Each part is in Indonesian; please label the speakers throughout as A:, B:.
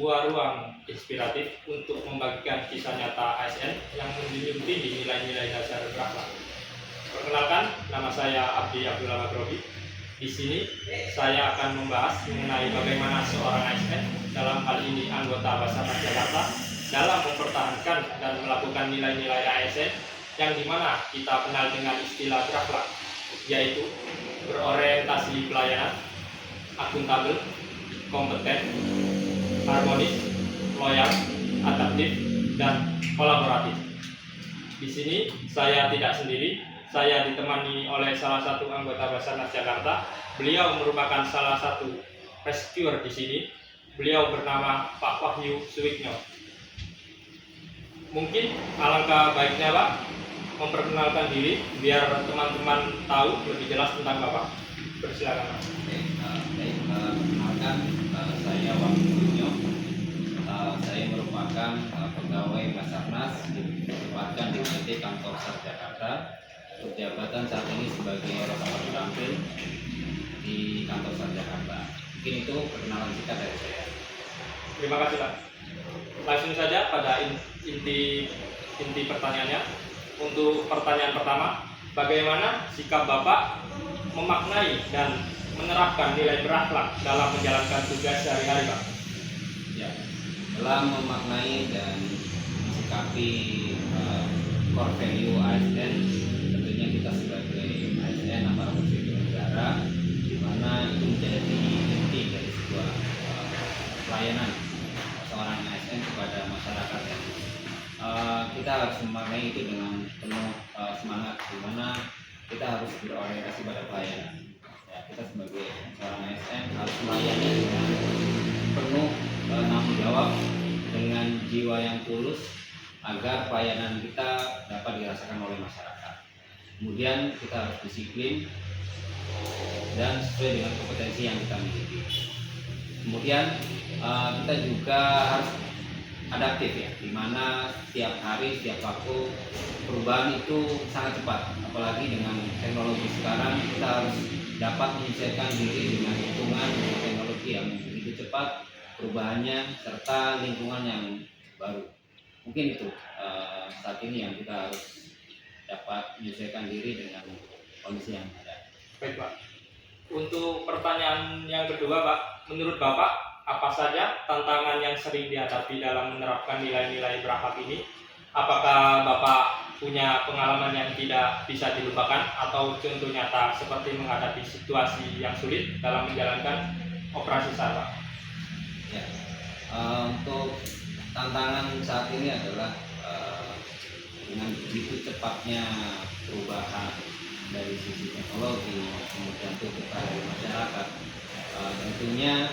A: sebuah ruang inspiratif untuk membagikan kisah nyata ASN yang menjunjung tinggi nilai-nilai dasar berakhlak. Perkenalkan, nama saya Abdi Abdullah Makrobi. Di sini saya akan membahas mengenai bagaimana seorang ASN, dalam hal ini anggota Basarnas Jakarta, dalam mempertahankan dan melakukan nilai-nilai ASN yang dimana kita kenal dengan istilah berakhlak, yaitu berorientasi pelayanan, akuntabel, kompeten, harmonis, loyal, adaptif, dan kolaboratif. Di sini saya tidak sendiri, saya ditemani oleh salah satu anggota Basarnas Jakarta. Beliau merupakan salah satu rescuer di sini. Beliau bernama Pak Wahyu Suwikno. Mungkin alangkah baiknya Pak memperkenalkan diri biar teman-teman tahu lebih jelas tentang Bapak. Persilakan Pak.
B: Perkenalkan, saya Wahyu Suwikno. Saya merupakan pegawai Basarnas ditempatkan di PT Kantor Sar Jakarta. Jabatan saat ini sebagai rotator terampil di Kantor Sar Jakarta. Mungkin itu perkenalan singkat dari saya.
A: Terima kasih Pak. Langsung saja pada inti pertanyaannya. Untuk pertanyaan pertama, bagaimana sikap Bapak memaknai dan menerapkan nilai berakhlak dalam menjalankan tugas sehari-hari Pak?
B: Ya, dalam memaknai dan mensikapi core value ASN, tentunya kita sebagai ASN aparatur sipil negara, di mana itu menjadi inti dari sebuah pelayanan seorang ASN kepada masyarakat. Kita harus memaknai itu dengan penuh semangat, di mana kita harus berorientasi pada pelayanan. Ya, kita sebagai seorang ASN harus melayani dengan penuh tanggung jawab, dengan jiwa yang tulus, agar pelayanan kita dapat dirasakan oleh masyarakat. Kemudian kita harus disiplin dan sesuai dengan kompetensi yang kita miliki. Kemudian kita juga harus adaptif ya, dimana setiap hari, setiap waktu perubahan itu sangat cepat. Apalagi dengan teknologi sekarang, kita harus dapat menyesuaikan diri dengan lingkungan teknologi yang begitu cepat perubahannya, serta lingkungan yang baru. Mungkin itu saat ini yang kita harus dapat menyesuaikan diri dengan kondisi yang ada.
A: Baik Pak. Untuk pertanyaan yang kedua Pak, menurut Bapak apa saja tantangan yang sering dihadapi dalam menerapkan nilai-nilai berakhlak ini? Apakah Bapak punya pengalaman yang tidak bisa dilupakan atau contoh nyata seperti menghadapi situasi yang sulit dalam menjalankan operasi SAR Pak?
B: Ya, untuk tantangan saat ini adalah dengan begitu cepatnya perubahan dari sisi teknologi, kemudian tuntutan dari masyarakat, tentunya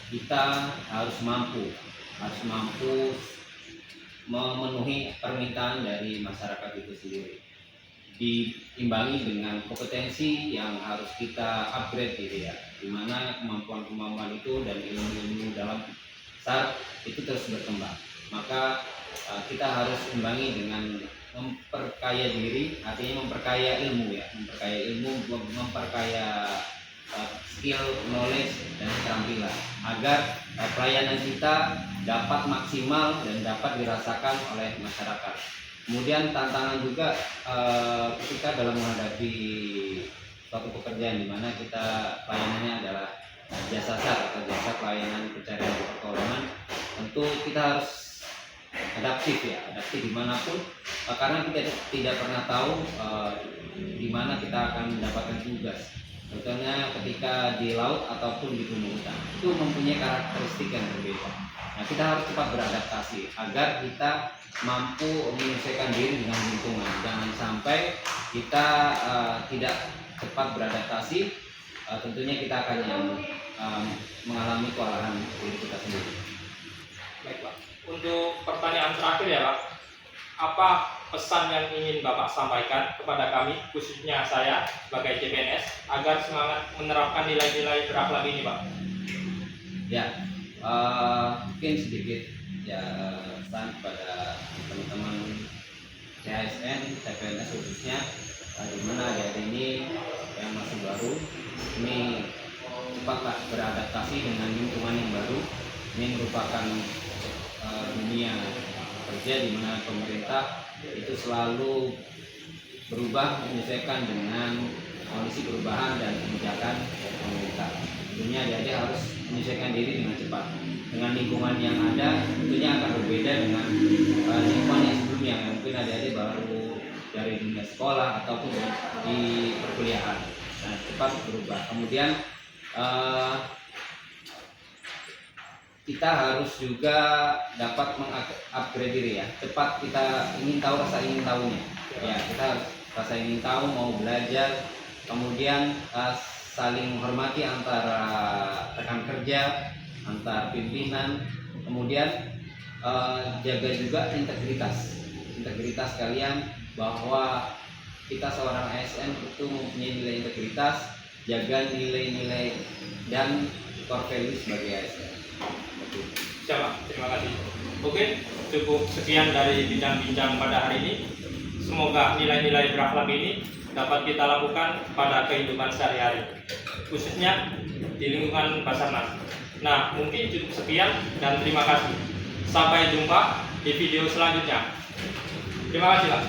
B: kita harus mampu memenuhi permintaan dari masyarakat itu sendiri, diimbangi dengan kompetensi yang harus kita upgrade gitu ya, dimana kemampuan itu dan ilmu-ilmu dalam SAR itu terus berkembang. Maka kita harus imbangi dengan memperkaya diri, artinya memperkaya ilmu ya, memperkaya skill, knowledge, dan keterampilan, agar pelayanan kita dapat maksimal dan dapat dirasakan oleh masyarakat. Kemudian tantangan juga ketika dalam menghadapi suatu pekerjaan di mana kita pelayanannya adalah jasa SAR atau jasa pelayanan pencarian dan pertolongan, tentu kita harus adaptif dimanapun, karena kita tidak pernah tahu di mana kita akan mendapatkan tugas. Contohnya ketika di laut ataupun di gunung hutan, itu mempunyai karakteristik yang berbeda. Nah, kita harus cepat beradaptasi agar kita mampu menyesuaikan diri dengan lingkungan. Jangan sampai kita tidak cepat beradaptasi, tentunya kita akan mengalami kewalahan diri kita sendiri.
A: Baik Pak. Untuk pertanyaan terakhir ya Pak, apa pesan yang ingin Bapak sampaikan kepada kami, khususnya saya sebagai CPNS, agar semangat menerapkan nilai-nilai berakhlak ini Pak?
B: Ya, mungkin sedikit ya pesan kepada teman-teman CASN, CPNS khususnya, di mana hari ini yang masih baru, ini cepatlah beradaptasi dengan lingkungan yang baru, Ini merupakan dunia kerja di mana pemerintah itu selalu berubah menyesuaikan dengan kondisi perubahan dan kebijakan pemerintah. Tentunya adik-adik harus menyesuaikan diri dengan cepat. Dengan lingkungan yang ada tentunya akan berbeda dengan lingkungan yang sebelumnya, yang mungkin adik-adik baru dari dunia sekolah ataupun di perkuliahan. Nah, cepat berubah. Kemudian kita harus juga dapat mengupgrade diri ya. Cepat kita ingin tahu, rasa ingin tahunya. Ya, kita harus rasa ingin tahu, mau belajar. Kemudian saling menghormati antara rekan kerja, antar pimpinan. Kemudian jaga juga integritas kalian, bahwa kita seorang ASN itu mempunyai nilai integritas, jaga nilai-nilai dan core value sebagai ASN.
A: Siapa? Terima kasih. Oke, cukup sekian dari bincang-bincang pada hari ini. Semoga nilai-nilai berakhlak ini dapat kita lakukan pada kehidupan sehari-hari, khususnya di lingkungan Basarnas. Nah, mungkin cukup sekian dan terima kasih. Sampai jumpa di video selanjutnya. Terima kasih, Pak.